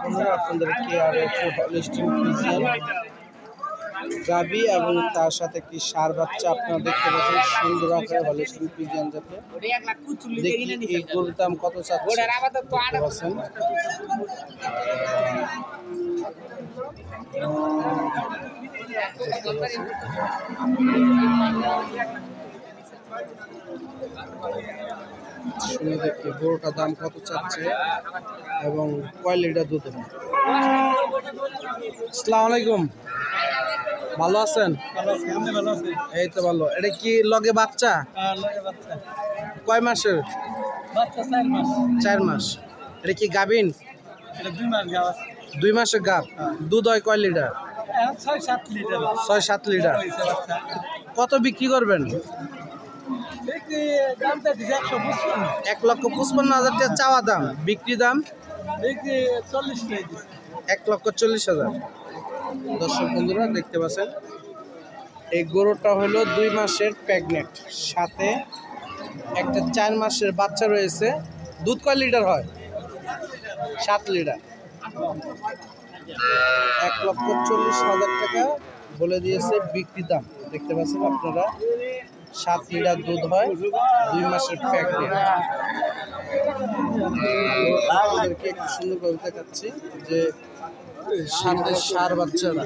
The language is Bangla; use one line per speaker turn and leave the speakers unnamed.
বন্ধুরা আপনাদেরকে আর একটু হলিস্টিন ফ্রিজিয়ান গাবি এবং তার সাথে কি সার বাচ্চা আপনারা দেখতে পাচ্ছেন সুন্দর আকারে হলিস্টিন ফ্রিজিয়ান যাতে দেখি এই গরুর দাম কত চাচ্ছে দেখতে পাচ্ছেন। শুনে দেখি গরুটার দাম কত চাচ্ছে এবং কয় লিটার দুধ হবে। আসসালামু আলাইকুম, ভালো আছেন? এই তো ভালো। এটা কি লগে বাচ্চা? কয় মাসের? 4 মাস। এটা কি গাভিন? 2 মাসের গাভ। দুধ হয় কয় লিটার? 6-7 লিটার। কত বিক্রি করবেন? 1,55,000 টাকা চাওয়া দাম, বিক্রি দাম 1,40,000। দর্শক বন্ধুরা দেখতে পাচ্ছেন এই গরুটা হলো 2 মাসের প্রেগনেন্ট, সাথে একটা 4 মাসের বাচ্চা রয়েছে। দুধ কয় লিটার হয়? 7 লিটার। 1,40,000 টাকা বলে দিয়েছে বিক্রি দাম। দেখতে পাচ্ছেন আপনারা 7 লিটার দুধ হয়, 2 মাসের প্রেগনেন্ট। আপনাদেরকে একটু সুন্দর করে দেখাচ্ছি যে সাথে সার বাচ্চারা।